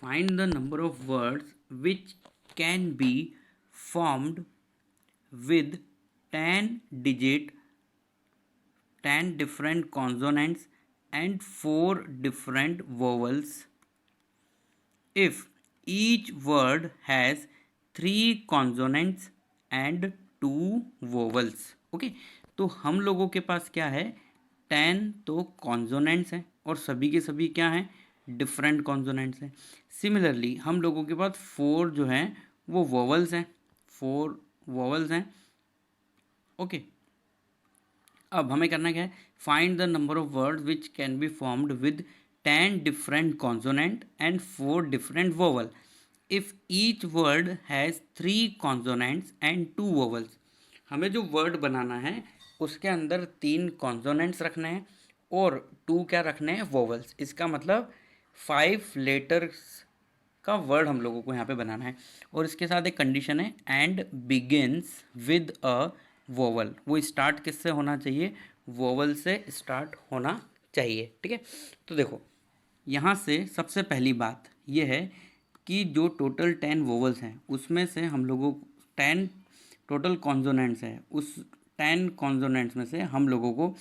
Find the number of words which can be formed with 10 digit, 10 different consonants and 4 different vowels if each word has 3 consonants and 2 vowels. Okay, तो हम लोगों के पास क्या है, 10 तो कॉन्जोनेंट्स हैं और सभी के सभी क्या हैं, डिफरेंट कॉन्जोनेंट्स हैं. सिमिलरली हम लोगों के पास 4 जो हैं वो वोवल्स हैं, 4 वोवल्स हैं. ओके, अब हमें करना क्या है, find the number of word which can be formed with 10 different consonant and 4 different vowel if each word has 3 consonants and 2 vowels. हमें जो वर्ड बनाना है उसके अंदर 3 कॉन्सोनेंट्स रखने हैं और 2 क्या रखने हैं, वोवल्स. इसका मतलब 5 लेटर्स का वर्ड हम लोगों को यहाँ पे बनाना है. और इसके साथ एक कंडीशन है, and begins with a vowel. वो स्टार्ट किससे होना चाहिए, वोवल से स्टार्ट होना चाहिए. ठीक है, तो देखो यहाँ से सबसे पहली बात ये है कि जो टोटल 10 वोवल्स हैं उसमें से हम लोगों को 10 टोटल कॉन्सोनेंट्स हैं, उस 10 कॉन्सोनेंट्स में से हम लोगों को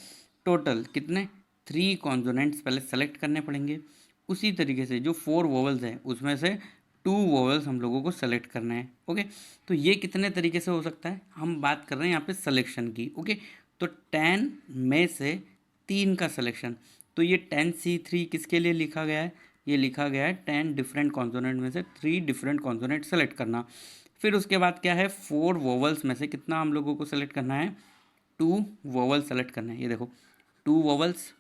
टोटल कितने 3 कॉन्सोनेंट्स पहले सेलेक्ट करने पड़ेंगे. उसी तरीके से जो 4 वोवल्स हैं उसमें से 2 वोवल्स हम लोगों को सेलेक्ट करना है. ओके, तो ये कितने तरीके से हो सकता है, हम बात कर रहे हैं यहाँ पे सिलेक्शन की. ओके, तो 10 में से 3 का सिलेक्शन, तो ये 10C3 किसके लिए लिखा गया है, ये लिखा गया है 10 डिफरेंट कॉन्सोनेंट में से 3 डिफरेंट कॉन्सोनेंट सेलेक्ट करना. फिर उसके बाद क्या है, 4 वोवल्स में से कितना हम लोगों को सेलेक्ट करना है, 2 वोवल्स सेलेक्ट करना है. ये देखो 2 वोवल्स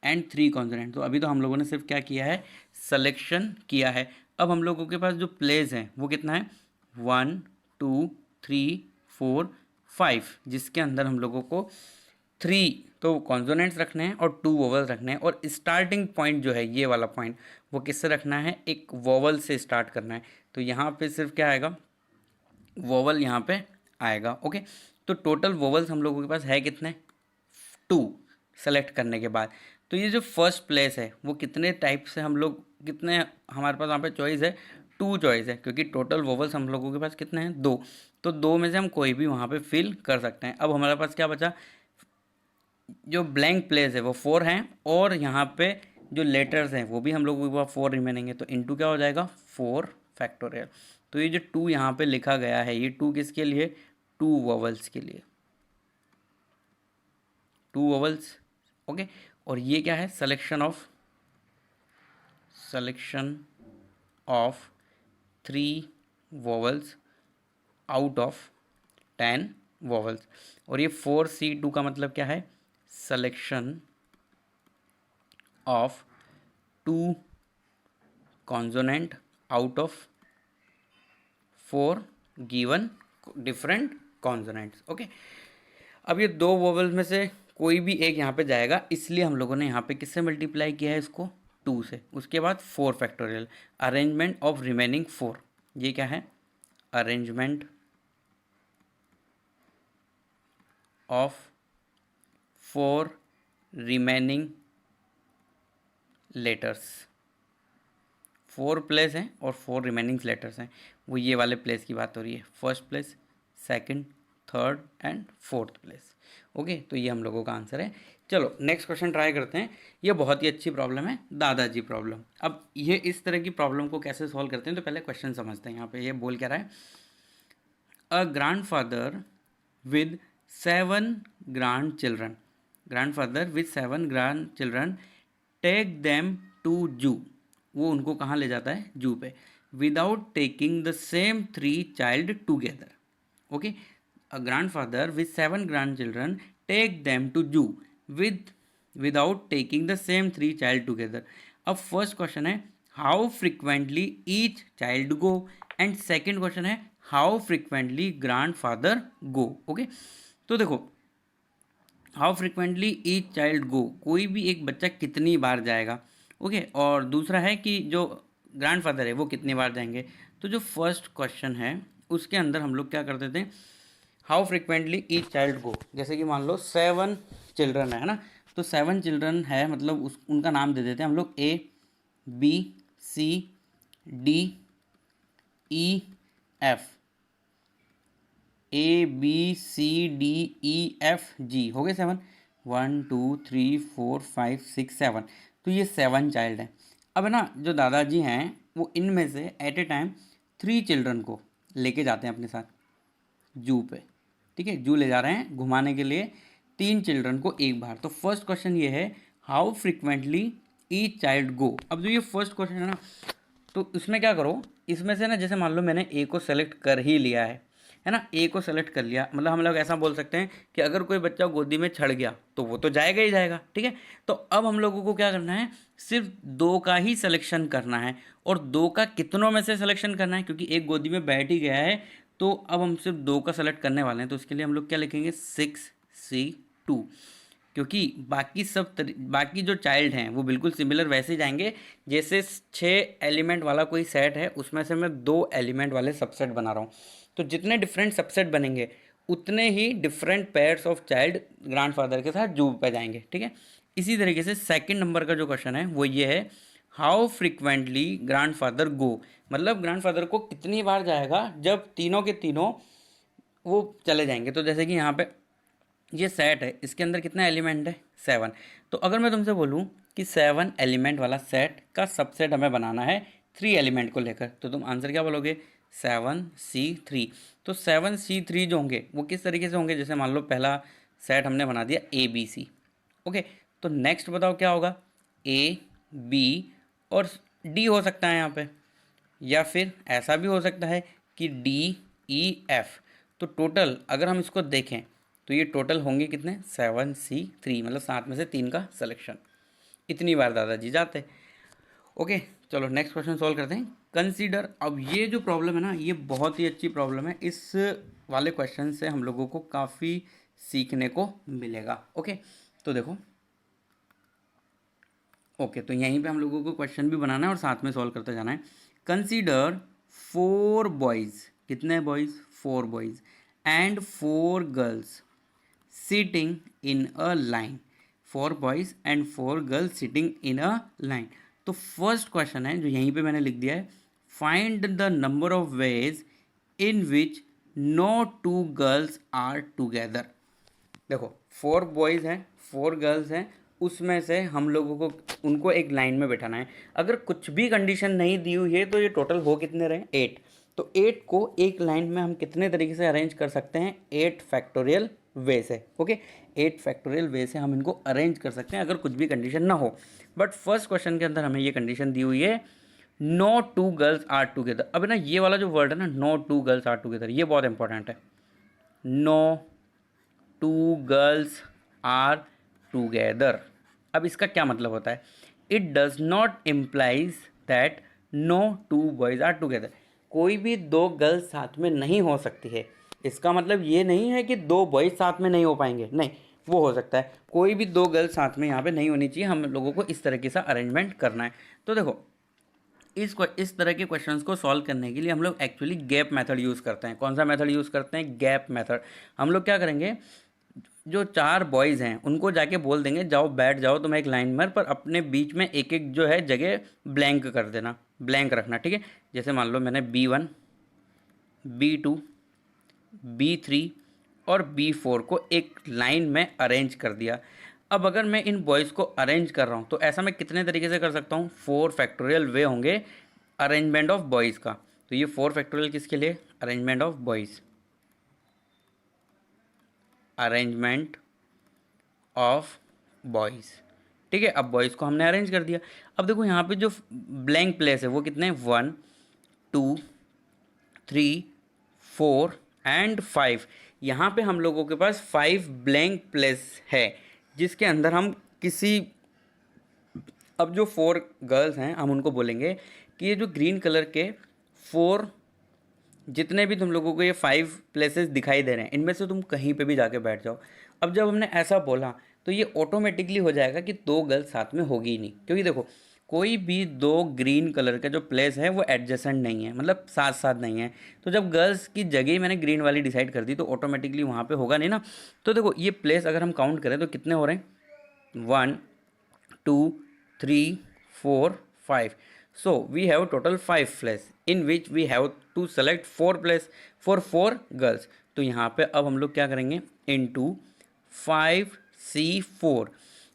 एंड 3 कॉन्सोनेंट. तो अभी तो हम लोगों ने सिर्फ क्या किया है, सिलेक्शन किया है. अब हम लोगों के पास जो प्लेस है वो कितना है, 1 2 3 4 5, जिसके अंदर हम लोगों को 3 तो कॉन्सोनेंट्स रखने हैं और 2 वोवल्स रखने हैं. और स्टार्टिंग पॉइंट जो है ये वाला पॉइंट वो किससे रखना है, एक वोवल से स्टार्ट करना है. तो यहाँ पे सिर्फ क्या आएगा, वोवल यहाँ पे आएगा. ओके, तो टोटल वोवल्स हम लोगों के पास है कितने, 2 सेलेक्ट करने के बाद. तो ये जो फर्स्ट प्लेस है वो कितने टाइप से हम लोग, कितने हमारे पास यहाँ पे चॉइस है, 2 चॉइस है, क्योंकि टोटल वोवल्स हम लोगों के पास कितने हैं, 2. तो 2 में से हम कोई भी वहाँ पे फिल कर सकते हैं. अब हमारे पास क्या बचा, जो ब्लैंक प्लेस है वो 4 हैं और यहाँ पे जो लेटर्स हैं वो भी हम लोगों के पास 4 रिमेनिंग है. तो इनटू क्या हो जाएगा, 4 फैक्टोरियल. तो ये जो 2 यहाँ पे लिखा गया है ये 2 किसके लिए, 2 वोवल्स के लिए, 2 वोवल्स. ओके, और ये क्या है, selection of 3 vowels out of 10 vowels. और ये 4C2 का मतलब क्या है, selection of 2 consonant out of 4 given different consonants. Okay, अब ये 2 वोवल्स में से कोई भी एक यहाँ पे जाएगा, इसलिए हम लोगों ने यहाँ पे किससे मल्टीप्लाई किया है इसको, 2 से. उसके बाद 4 फैक्टोरियल, अरेंजमेंट ऑफ रिमेनिंग 4. ये क्या है, arrangement of 4 remaining letters. 4 place हैं और 4 रिमेनिंग लेटर्स हैं, वो ये वाले प्लेस की बात हो रही है, first place, second, third and fourth place. Okay, तो ये हम लोगों का आंसर है. चलो नेक्स्ट क्वेश्चन ट्राई करते हैं. ये बहुत ही अच्छी प्रॉब्लम है, दादाजी प्रॉब्लम. अब ये इस तरह की प्रॉब्लम को कैसे सॉल्व करते हैं, तो पहले क्वेश्चन समझते हैं. यहाँ पे ये बोल क्या रहा है, a grandfather with 7 grand children take them to zoo. वो उनको कहाँ ले जाता है, जू पे, without taking the same 3 child together. Okay, a grandfather with 7 grandchildren take them to zoo without taking the same 3 child together. अब first question है how frequently each child go, and second question है how frequently grandfather go. Okay, तो देखो how frequently each child गो, कोई भी एक बच्चा कितनी बार जाएगा. ओके, और दूसरा है कि जो ग्रैंडफादर है वो कितनी बार जाएंगे. तो जो फर्स्ट क्वेश्चन है उसके अंदर हम लोग क्या करते थे, हाउ फ्रिक्वेंटली ईच चाइल्ड गो, जैसे कि मान लो 7 चिल्ड्रन है ना, तो 7 चिल्ड्रन है, मतलब उनका नाम दे देते हैं हम लोग A B C D E F, A B C D E F G, हो गए 7, 1 2 3 4 5 6 7। तो ये 7 चाइल्ड हैं। अब है ना, जो दादाजी हैं वो इनमें से एट ए टाइम 3 चिल्ड्रन को लेके जाते हैं अपने साथ जू पे। ठीक है, जू ले जा रहे हैं घुमाने के लिए 3 चिल्ड्रन को एक बार। तो फर्स्ट क्वेश्चन ये है, हाउ फ्रिक्वेंटली ईच चाइल्ड गो। अब जो ये फर्स्ट क्वेश्चन है ना, तो इसमें क्या करो, इसमें से ना जैसे मान लो मैंने ए को सेलेक्ट कर ही लिया है ना, ए को सेलेक्ट कर लिया, मतलब हम लोग ऐसा बोल सकते हैं कि अगर कोई बच्चा गोदी में चढ़ गया तो वो तो जाएगा ही जाएगा। ठीक है, तो अब हम लोगों को क्या करना है, सिर्फ 2 का ही सिलेक्शन करना है। और 2 का कितनों में से सिलेक्शन करना है, क्योंकि एक गोदी में बैठ ही गया है, तो अब हम सिर्फ 2 का सेलेक्ट करने वाले हैं। तो इसके लिए हम लोग क्या लिखेंगे, 6C2, क्योंकि बाकी जो चाइल्ड हैं वो बिल्कुल सिमिलर वैसे ही जाएंगे जैसे 6 एलिमेंट वाला कोई सेट है, उसमें से मैं 2 एलिमेंट वाले सबसेट बना रहा हूँ। तो जितने डिफरेंट सबसेट बनेंगे उतने ही different pairs of child grandfather के साथ जू पे जाएंगे। ठीक है, इसी तरीके से सेकंड नंबर का जो क्वेश्चन है वो ये है, हाउ फ्रिक्वेंटली ग्रैंडफादर गो, मतलब ग्रैंडफादर को कितनी बार जाएगा जब तीनों के तीनों वो चले जाएंगे। तो जैसे कि यहाँ पे ये सेट है, इसके अंदर कितना एलिमेंट है, 7। तो अगर मैं तुमसे बोलूँ कि 7 एलिमेंट वाला सेट का सबसेट हमें बनाना है 3 एलिमेंट को लेकर, तो तुम आंसर क्या बोलोगे, 7C3। तो 7C3 जो होंगे वो किस तरीके से होंगे, जैसे मान लो पहला सेट हमने बना दिया ABC। ओके, तो नेक्स्ट बताओ क्या होगा, AB और D हो सकता है यहाँ पे, या फिर ऐसा भी हो सकता है कि DEF। तो टोटल अगर हम इसको देखें तो ये टोटल होंगे कितने, 7C3, मतलब 7 में से 3 का सिलेक्शन। इतनी बार दादाजी जाते। ओके, चलो नेक्स्ट क्वेश्चन सॉल्व करते हैं। कंसीडर, अब ये जो प्रॉब्लम है ना, ये बहुत ही अच्छी प्रॉब्लम है। इस वाले क्वेश्चन से हम लोगों को काफ़ी सीखने को मिलेगा। ओके, तो देखो, ओके, तो यहीं पे हम लोगों को क्वेश्चन भी बनाना है और साथ में सॉल्व करते जाना है। कंसीडर 4 बॉयज़, कितने boys, 4 boys and 4 girls sitting in a line, 4 boys and 4 girls sitting in a line. तो फर्स्ट क्वेश्चन है जो यहीं पे मैंने लिख दिया है, find the number of ways in which no 2 girls are together. देखो 4 बॉयज़ हैं 4 गर्ल्स हैं, उसमें से हम लोगों को उनको एक लाइन में बैठाना है। अगर कुछ भी कंडीशन नहीं दी हुई है तो ये टोटल हो कितने रहे, 8। तो 8 को एक लाइन में हम कितने तरीके से अरेंज कर सकते हैं, 8 फैक्टोरियल वे से। ओके, 8 फैक्टोरियल वे से हम इनको अरेंज कर सकते हैं अगर कुछ भी कंडीशन ना हो। बट फर्स्ट क्वेश्चन के अंदर हमें ये कंडीशन दी हुई है, नो 2 गर्ल्स आर टुगेदर। अब ना ये वाला जो वर्ड है ना, नो 2 गर्ल्स आर टुगेदर, ये बहुत इंपॉर्टेंट है। No 2 girls are together. अब इसका क्या मतलब होता है, it does not implies that no 2 boys are together. कोई भी 2 गर्ल्स साथ में नहीं हो सकती है। इसका मतलब ये नहीं है कि 2 बॉयज़ साथ में नहीं हो पाएंगे, नहीं, वो हो सकता है। कोई भी 2 गर्ल्स साथ में यहाँ पे नहीं होनी चाहिए। हम लोगों को इस तरीके से अरेंजमेंट करना है। तो देखो, इस तरह के क्वेश्चंस को सॉल्व करने के लिए हम लोग एक्चुअली गैप मेथड यूज़ करते हैं। कौन सा मेथड यूज़ करते हैं, गैप मेथड। हम लोग क्या करेंगे, जो 4 बॉयज़ हैं उनको जाके बोल देंगे जाओ बैठ जाओ तुम एक लाइन में, पर अपने बीच में एक एक जो है जगह ब्लैंक कर देना, ब्लैंक रखना। ठीक है, जैसे मान लो मैंने B1, B2, B3 और B4 को एक लाइन में अरेंज कर दिया। अब अगर मैं इन बॉयज़ को अरेंज कर रहा हूँ तो ऐसा मैं कितने तरीके से कर सकता हूँ, 4 फैक्टोरियल वे होंगे अरेंजमेंट ऑफ बॉयज़ का। तो ये 4 फैक्टोरियल किसके लिए, arrangement of boys, arrangement of boys. ठीक है, अब बॉयज़ को हमने अरेंज कर दिया। अब देखो यहाँ पे जो ब्लैंक प्लेस है वो कितने हैं, 1 2 3 4 एंड 5। यहाँ पे हम लोगों के पास 5 ब्लैंक प्लेस है जिसके अंदर हम किसी, अब जो 4 गर्ल्स हैं हम उनको बोलेंगे कि ये जो ग्रीन कलर के 4, जितने भी तुम लोगों को ये 5 प्लेसेस दिखाई दे रहे हैं इनमें से तुम कहीं पे भी जाके बैठ जाओ। अब जब हमने ऐसा बोला तो ये ऑटोमेटिकली हो जाएगा कि 2 गर्ल्स साथ में होगी ही नहीं, क्योंकि देखो कोई भी 2 ग्रीन कलर का जो प्लेस है वो एडजेसेंट नहीं है, मतलब साथ साथ नहीं है। तो जब गर्ल्स की जगह मैंने ग्रीन वाली डिसाइड कर दी तो ऑटोमेटिकली वहाँ पे होगा नहीं ना। तो देखो ये प्लेस अगर हम काउंट करें तो कितने हो रहे हैं, 1 2 3 4 5। So we have total 5 place in which we have to select 4 place for 4 girls. तो यहाँ पे अब हम लोग क्या करेंगे, into 5C4,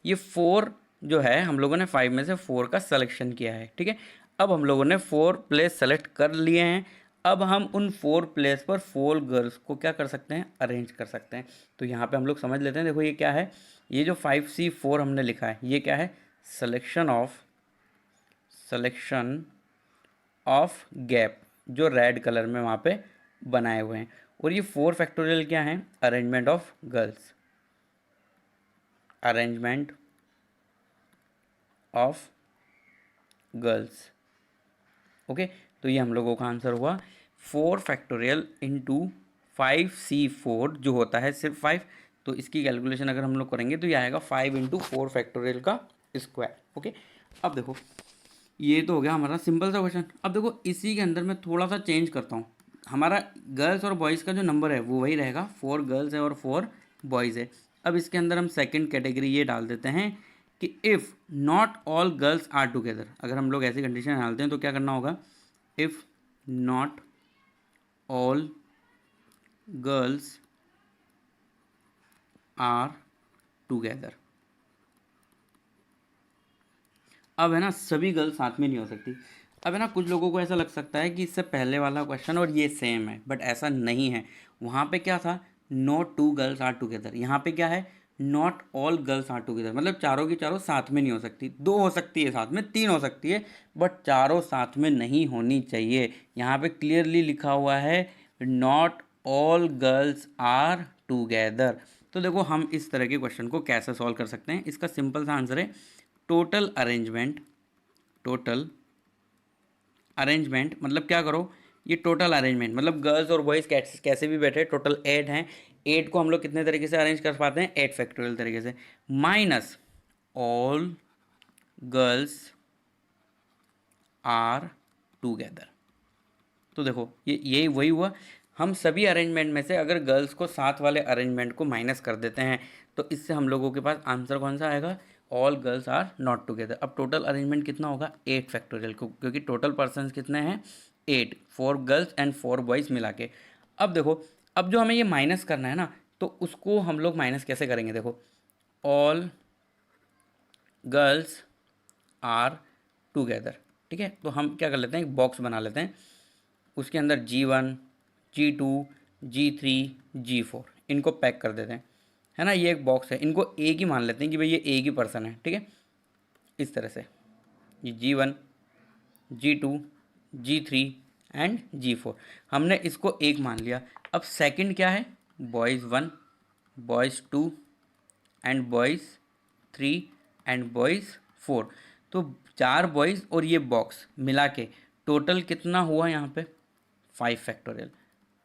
ये 4 जो है हम लोगों ने 5 में से 4 का सिलेक्शन किया है, ठीक है। अब हम लोगों ने 4 प्लेस सेलेक्ट कर लिए हैं। अब हम उन 4 प्लेस पर 4 गर्ल्स को क्या कर सकते हैं, अरेंज कर सकते हैं। तो यहाँ पे हम लोग समझ लेते हैं। देखो ये क्या है, ये जो 5C4 हमने लिखा है ये क्या है, सिलेक्शन ऑफ गैप, जो रेड कलर में वहाँ पे बनाए हुए हैं। और ये 4 फैक्टोरियल क्या है, arrangement of girls, arrangement of girls. Okay, तो ये हम लोगों का आंसर हुआ 4 फैक्टोरियल इंटू 5C4 जो होता है सिर्फ 5। तो इसकी कैलकुलेशन अगर हम लोग करेंगे तो ये आएगा 5 इंटू 4 फैक्टोरियल का स्क्वायर। ओके, अब देखो ये तो हो गया हमारा सिंपल सा क्वेश्चन। अब देखो इसी के अंदर मैं थोड़ा सा चेंज करता हूँ। हमारा गर्ल्स और बॉयज़ का जो नंबर है वो वही रहेगा, 4 गर्ल्स है और 4 बॉयज़ है। अब इसके अंदर हम सेकंड कैटेगरी ये डाल देते हैं कि if not all girls are together. अगर हम लोग ऐसी कंडीशन डालते हैं तो क्या करना होगा, if not all girls are together. अब है ना सभी गर्ल्स साथ में नहीं हो सकती। अब है ना कुछ लोगों को ऐसा लग सकता है कि इससे पहले वाला क्वेश्चन और ये सेम है, बट ऐसा नहीं है। वहाँ पे क्या था, नॉट 2 गर्ल्स आर टुगेदर, यहाँ पे क्या है, not all girls are together. मतलब चारों की चारों साथ में नहीं हो सकती, 2 हो सकती है साथ में, 3 हो सकती है, बट चारों साथ में नहीं होनी चाहिए। यहाँ पे क्लियरली लिखा हुआ है not all girls are together. तो देखो हम इस तरह के क्वेश्चन को कैसे सॉल्व कर सकते हैं। इसका सिंपल सा आंसर है टोटल अरेंजमेंट मतलब क्या करो, ये टोटल अरेंजमेंट मतलब गर्ल्स और बॉयज़ कैसे भी बैठे, टोटल 8 हैं। 8 को हम लोग कितने तरीके से अरेंज कर पाते हैं, 8 फैक्टोरियल तरीके से, minus all girls are together. तो देखो ये यही वही हुआ। हम सभी अरेंजमेंट में से अगर गर्ल्स को साथ वाले अरेंजमेंट को माइनस कर देते हैं तो इससे हम लोगों के पास आंसर कौन सा आएगा, all girls are not together. अब टोटल अरेंजमेंट कितना होगा, 8 फैक्टोरियल, क्योंकि टोटल पर्सन्स कितने हैं, 8, 4 गर्ल्स एंड 4 बॉयज़ मिला के। अब देखो अब जो हमें ये माइनस करना है ना, तो उसको हम लोग माइनस कैसे करेंगे। देखो ऑल गर्ल्स आर टुगेदर, ठीक है। तो हम क्या कर लेते हैं, एक बॉक्स बना लेते हैं, उसके अंदर G1, G2, G3, G4 इनको पैक कर देते हैं, है ना। ये एक बॉक्स है, इनको एक ही मान लेते हैं कि भाई ये एक ही पर्सन है, ठीक है। इस तरह से ये G1, G2, G3 and G4 हमने इसको एक मान लिया। अब सेकंड क्या है, boys 1, boys 2 and boys 3 and boys 4। तो 4 बॉयज़ और ये बॉक्स मिला के टोटल कितना हुआ यहाँ पे, 5 फैक्टोरियल।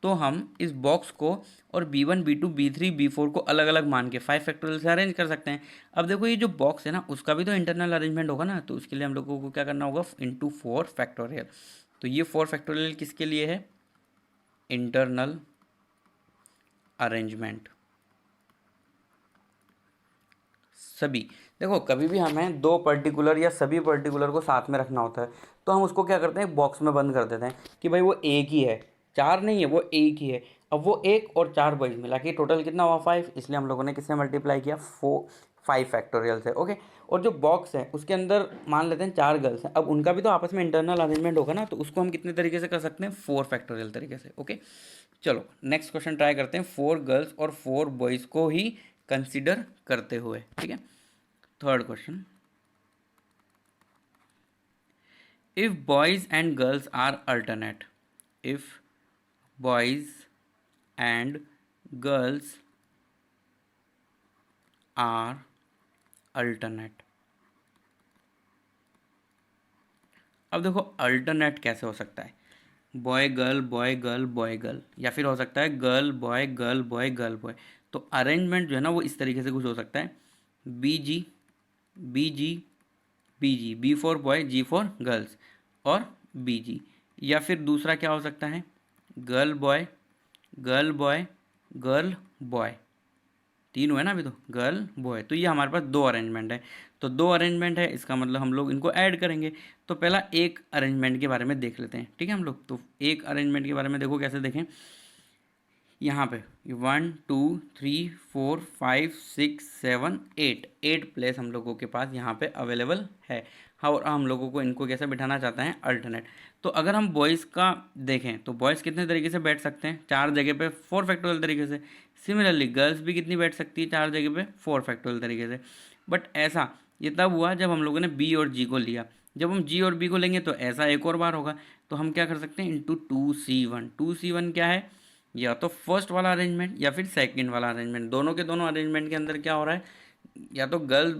तो हम इस बॉक्स को और B1, B2, B3, B4 को अलग अलग मान के 5 फैक्टोरियल से अरेंज कर सकते हैं। अब देखो ये जो बॉक्स है ना उसका भी तो इंटरनल अरेंजमेंट होगा ना, तो उसके लिए हम लोगों को क्या करना होगा, इंटू 4 फैक्टोरियल। तो ये 4 फैक्टोरियल किसके लिए है, इंटरनल अरेंजमेंट। सभी देखो कभी भी हमें 2 पर्टिकुलर या सभी पर्टिकुलर को साथ में रखना होता है तो हम उसको क्या करते हैं, बॉक्स में बंद कर देते हैं कि भाई वो एक ही है, 4 नहीं है, वो एक ही है। अब वो 1 और 4 बॉयज मिला के टोटल कितना हुआ, 5, इसलिए हम लोगों ने किससे मल्टीप्लाई किया, 5 फैक्टोरियल से। ओके, और जो बॉक्स है उसके अंदर मान लेते हैं 4 गर्ल्स हैं, अब उनका भी तो आपस में इंटरनल अरेंजमेंट होगा ना, तो उसको हम कितने तरीके से कर सकते हैं, 4 फैक्टोरियल तरीके से। ओके, चलो नेक्स्ट क्वेश्चन ट्राई करते हैं 4 गर्ल्स और 4 बॉयज़ को ही कंसिडर करते हुए, ठीक है। Third question, if boys and girls are alternate, if boys and girls are alternate। अब देखो अल्टरनेट कैसे हो सकता है, boy girl boy girl boy girl, या फिर हो सकता है girl boy girl boy girl boy. तो अरेंजमेंट जो है ना वो इस तरीके से कुछ हो सकता है, B G B G B G, B for boy, G for girls और बी जी। या फिर दूसरा क्या हो सकता है, girl boy girl boy girl boy, 3 हुए ना अभी, तो गर्ल बॉय, तो ये हमारे पास 2 अरेंजमेंट है। तो 2 अरेंजमेंट है, इसका मतलब हम लोग इनको ऐड करेंगे। तो पहला एक अरेंजमेंट के बारे में देख लेते हैं, ठीक है हम लोग। तो एक अरेंजमेंट के बारे में देखो कैसे देखें, यहाँ पे 1 2 3 4 5 6 7 8, 8 प्लेस हम लोगों के पास यहाँ पे अवेलेबल है। और हम लोगों को इनको कैसे बिठाना चाहते हैं, अल्टरनेट। तो अगर हम बॉयज़ का देखें तो बॉयज़ कितने तरीके से बैठ सकते हैं, 4 जगह पे 4 फैक्टोरियल तरीके से। सिमिलरली गर्ल्स भी कितनी बैठ सकती है, 4 जगह पे 4 फैक्टोरियल तरीके से। बट ऐसा ये तब हुआ जब हम लोगों ने बी और जी को लिया। जब हम जी और बी को लेंगे तो ऐसा एक और बार होगा। तो हम क्या कर सकते हैं, इंटू 2C1। 2C1 क्या है, या तो फर्स्ट वाला अरेंजमेंट या फिर सेकंड वाला अरेंजमेंट। दोनों के दोनों अरेंजमेंट के अंदर क्या हो रहा है, या तो गर्ल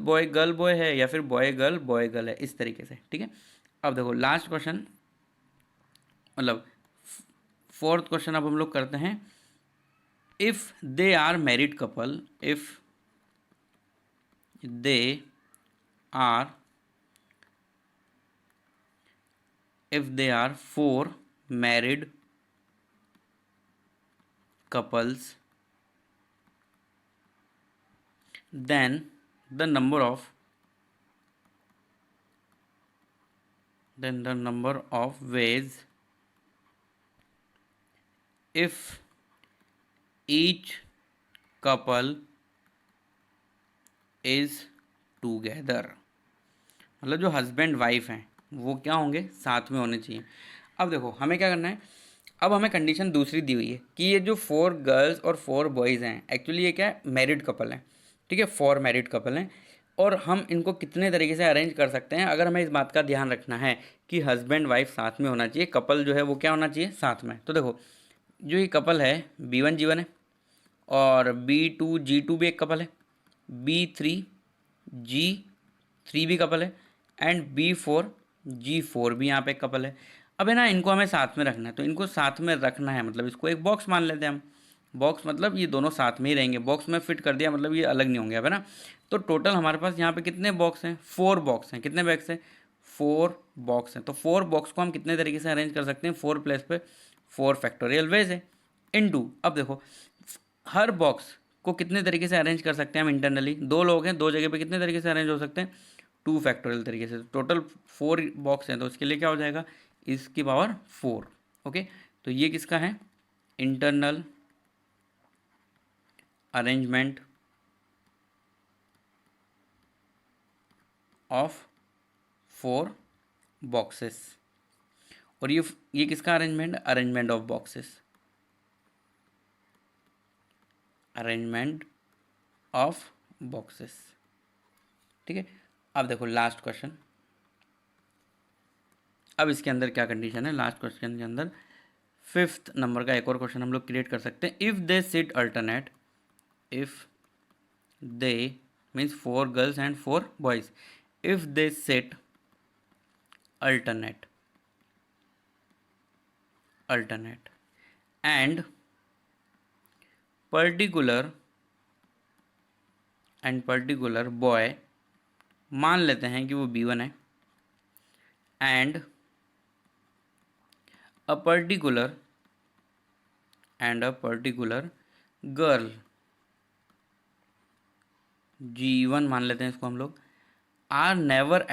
बॉय है या फिर बॉय गर्ल है, इस तरीके से, ठीक है। अब देखो लास्ट क्वेश्चन, मतलब फोर्थ क्वेश्चन अब हम लोग करते हैं। If they are married couple, if they are if they are 4 married couples, then the number of ways if each couple is together, मतलब जो हस्बैंड वाइफ हैं वो क्या होंगे, साथ में होने चाहिए। अब देखो हमें क्या करना है, अब हमें कंडीशन दूसरी दी हुई है कि ये जो 4 गर्ल्स और 4 बॉयज़ हैं, एक्चुअली ये क्या है, मैरिड कपल हैं, ठीक है, 4 मैरिड कपल हैं। और हम इनको कितने तरीके से अरेंज कर सकते हैं, अगर हमें इस बात का ध्यान रखना है कि हस्बैंड वाइफ साथ में होना चाहिए, कपल जो है वो क्या होना चाहिए, साथ में। तो देखो जो ये कपल है B1G1 है, और B2G2 भी एक कपल है, B3G3 भी कपल है, एंड B4G4 भी यहाँ पे एक कपल है। अब है ना, इनको हमें साथ में रखना है, तो इनको साथ में रखना है मतलब इसको एक बॉक्स मान लेते हैं हम। बॉक्स मतलब ये दोनों साथ में ही रहेंगे, बॉक्स में फिट कर दिया मतलब ये अलग नहीं होंगे, अब है ना। तो टोटल हमारे पास यहाँ पे कितने बॉक्स हैं, 4 बॉक्स हैं। कितने बॉक्स हैं, 4 बॉक्स हैं। तो 4 बॉक्स को हम कितने तरीके से अरेंज कर सकते हैं, 4 प्लेस पे 4 फैक्टोरियल वेज है, इनटू। अब देखो हर बॉक्स को कितने तरीके से अरेंज कर सकते हैं हम इंटरनली, 2 लोग हैं, 2 जगह पे कितने तरीके से अरेंज हो सकते हैं, 2 फैक्टोरियल तरीके से। टोटल 4 बॉक्स हैं, तो इसके लिए क्या हो जाएगा, इसकी पावर 4। ओके, तो ये किसका है, इंटरनल अरेंजमेंट ऑफ 4 बॉक्सेस। और ये किसका arrangement, arrangement of boxes, arrangement of boxes, ठीक है। अब देखो लास्ट क्वेश्चन, अब इसके अंदर क्या कंडीशन है, लास्ट क्वेश्चन के अंदर 5th नंबर का एक और क्वेश्चन हम लोग क्रिएट कर सकते हैं। If they sit alternate, if they means 4 girls and 4 boys, if they sit alternate and particular boy, मान लेते हैं कि वो B1 है, and a particular girl, G1 मान लेते हैं इसको हम लोग, आर नेवर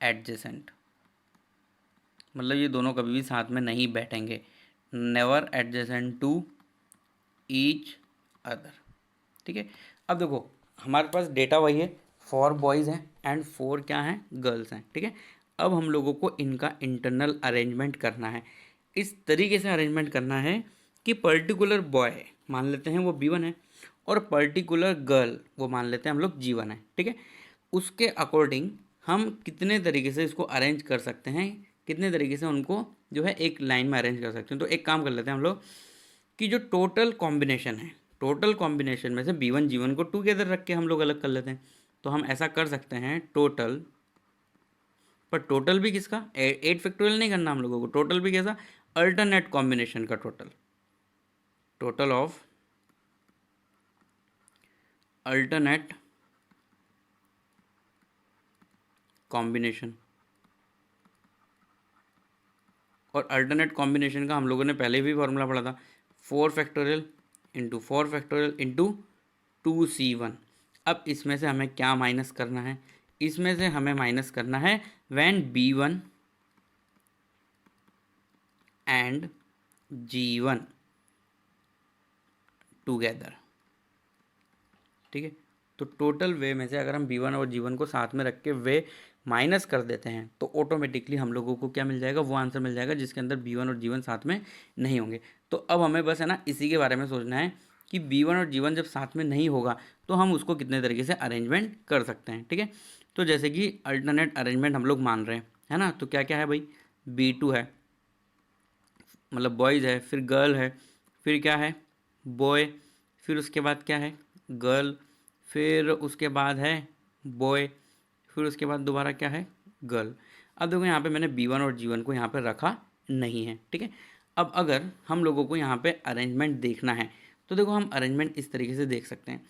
एडजेसेंट, मतलब ये दोनों कभी भी साथ में नहीं बैठेंगे, never adjacent to each other, ठीक है। अब देखो हमारे पास डेटा वही है, 4 बॉयज़ हैं एंड 4 क्या हैं, गर्ल्स हैं, ठीक है। अब हम लोगों को इनका इंटरनल अरेंजमेंट करना है, इस तरीके से अरेंजमेंट करना है कि पर्टिकुलर बॉय मान लेते हैं वो B1 है, और पर्टिकुलर गर्ल वो मान लेते हैं हम लोग G1 है, ठीक है। उसके अकॉर्डिंग हम कितने तरीके से इसको अरेंज कर सकते हैं, कितने तरीके से उनको जो है एक लाइन में अरेंज कर सकते हैं। तो एक काम कर लेते हैं हम लोग कि जो टोटल कॉम्बिनेशन है, टोटल कॉम्बिनेशन में से B1G1 को टुगेदर रख के हम लोग अलग कर लेते हैं। तो हम ऐसा कर सकते हैं टोटल, पर टोटल भी किसका, 8 फैक्टोरियल नहीं करना हम लोगों को, टोटल भी कैसा, अल्टरनेट कॉम्बिनेशन का टोटल ऑफ अल्टरनेट कॉम्बिनेशन और अल्टरनेट कॉम्बिनेशन का हम लोगों ने पहले भी फॉर्मूला पढ़ा था, 4 factorial into 4 factorial into 2c1। अब इसमें से हमें क्या माइनस करना है, इसमें से हमें माइनस करना है when b1 and g1 together. ठीक है, तो टोटल वे में से अगर हम b1 और g1 को साथ में रख के वे माइनस कर देते हैं तो ऑटोमेटिकली हम लोगों को क्या मिल जाएगा, वो आंसर मिल जाएगा जिसके अंदर b1 और g1 साथ में नहीं होंगे। तो अब हमें बस है ना इसी के बारे में सोचना है कि b1 और g1 जब साथ में नहीं होगा तो हम उसको कितने तरीके से अरेंजमेंट कर सकते हैं। ठीक है, तो जैसे कि अल्टरनेट अरेंजमेंट हम लोग मान रहे हैं, है ना, तो क्या क्या है भाई, b2 है मतलब बॉयज़ है, फिर गर्ल है, फिर क्या है बॉय, फिर उसके बाद क्या है गर्ल, फिर उसके बाद है बॉय, फिर उसके बाद दोबारा क्या है गर्ल। अब देखो यहाँ पे मैंने b1 और g1 को यहाँ पे रखा नहीं है। ठीक है, अब अगर हम लोगों को यहाँ पे अरेंजमेंट देखना है तो देखो हम अरेंजमेंट इस तरीके से देख सकते हैं।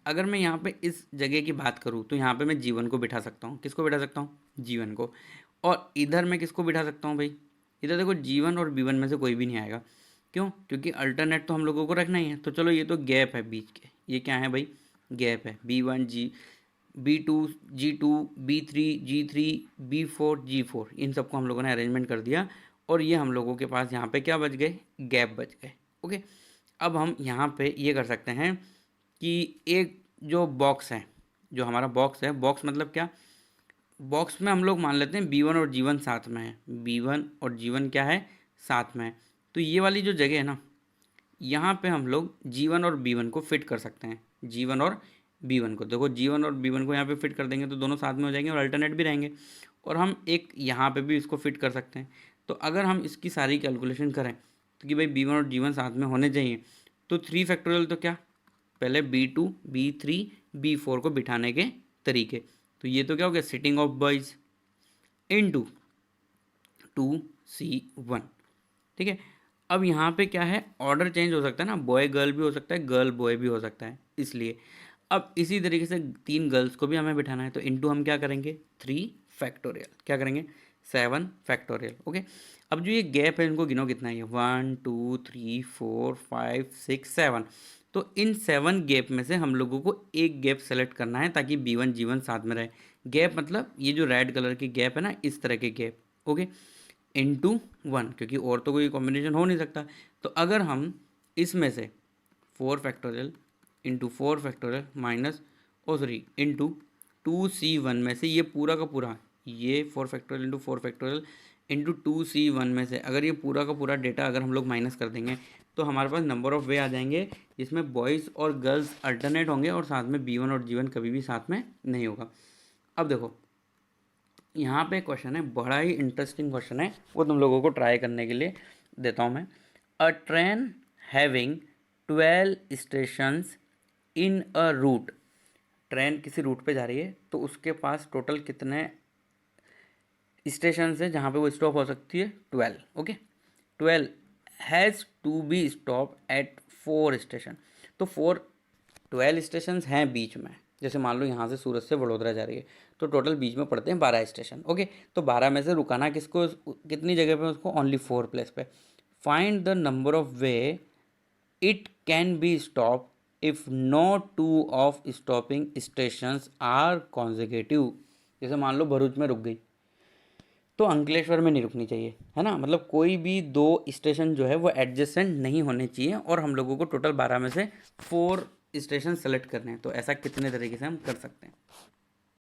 अगर मैं यहाँ पे इस जगह की बात करूँ तो यहाँ पे मैं g1 को बिठा सकता हूँ, किसको बिठा सकता हूँ, g1 को। और इधर मैं किसको बिठा सकता हूँ भाई, इधर देखो g1 और b1 में से कोई भी नहीं आएगा। क्यों, क्योंकि अल्टरनेट तो हम लोगों को रखना ही है। तो चलो ये तो गैप है बीच के, ये क्या है भाई, गैप है, b1 b2 g2 b3 g3 b4 g4, इन सबको हम लोगों ने अरेंजमेंट कर दिया और ये हम लोगों के पास यहाँ पे क्या बच गए, गैप बच गए। ओके, अब हम यहाँ पे ये कर सकते हैं कि एक जो बॉक्स है, जो हमारा बॉक्स है, बॉक्स मतलब क्या, बॉक्स में हम लोग मान लेते हैं b1 और g1 साथ में है, b1 और g1 क्या है साथ में है। तो ये वाली जो जगह है ना, यहाँ पे हम लोग g1 और b1 को फिट कर सकते हैं, g1 और b1 को। देखो g1 और b1 को यहाँ पे फिट कर देंगे तो दोनों साथ में हो जाएंगे और अल्टरनेट भी रहेंगे। और हम एक यहाँ पे भी इसको फिट कर सकते हैं। तो अगर हम इसकी सारी कैलकुलेशन करें तो कि भाई b1 और g1 साथ में होने चाहिए, तो 3 फैक्टोरियल तो क्या, पहले b2 b3 b4 को बिठाने के तरीके। तो ये तो क्या हो गया, sitting of boys into 2c1। ठीक है, अब यहाँ पे क्या है, ऑर्डर चेंज हो सकता है ना, बॉय गर्ल भी हो सकता है, गर्ल बॉय भी हो सकता है, इसलिए अब इसी तरीके से 3 गर्ल्स को भी हमें बिठाना है। तो इनटू हम क्या करेंगे, 3 फैक्टोरियल, क्या करेंगे 7 फैक्टोरियल। ओके, अब जो ये गैप है इनको गिनो कितना है, ये 1 2 3 4 5 6 7। तो इन 7 गैप में से हम लोगों को एक गैप सेलेक्ट करना है ताकि b1 g1 साथ में रहे। गैप मतलब ये जो रेड कलर की गैप है ना, इस तरह के गैप। ओके, इनटू 1, क्योंकि और तो कोई कॉम्बिनेशन हो नहीं सकता। तो अगर हम इसमें से 4 factorial into 4 factorial minus into 2c1 में से ये पूरा का पूरा, ये 4 factorial into 4 factorial into 2c1 में से अगर ये पूरा का पूरा डेटा अगर हम लोग माइनस कर देंगे तो हमारे पास नंबर ऑफ़ वे आ जाएंगे जिसमें बॉयज़ और गर्ल्स अल्टरनेट होंगे और साथ में b1 और g1 कभी भी साथ में नहीं होगा। अब देखो यहाँ पे क्वेश्चन है, बड़ा ही इंटरेस्टिंग क्वेश्चन है, वो तुम लोगों को ट्राई करने के लिए देता हूँ मैं। A train having 12 stations in a route, train किसी रूट पे जा रही है तो उसके पास टोटल कितने स्टेशन है जहाँ पे वो स्टॉप हो सकती है, 12। Okay, 12 has to be stop at 4 station. तो 12 स्टेशन हैं बीच में, जैसे मान लो यहाँ से सूरत से वडोदरा जा रही है तो टोटल बीच में पड़ते हैं 12 स्टेशन। ओके, तो 12 में से रुकाना किसको, कितनी जगह पे उसको, ओनली 4 प्लेस पे। Find the number of way it can be stop if no 2 of stopping stations are consecutive. जैसे मान लो भरूच में रुक गई तो अंकलेश्वर में नहीं रुकनी चाहिए, है ना, मतलब कोई भी 2 स्टेशन जो है वो एडजेसेंट नहीं होने चाहिए और हम लोगों को टोटल 12 में से 4 स्टेशन सेलेक्ट करने हैं। तो ऐसा कितने तरीके से हम कर सकते हैं।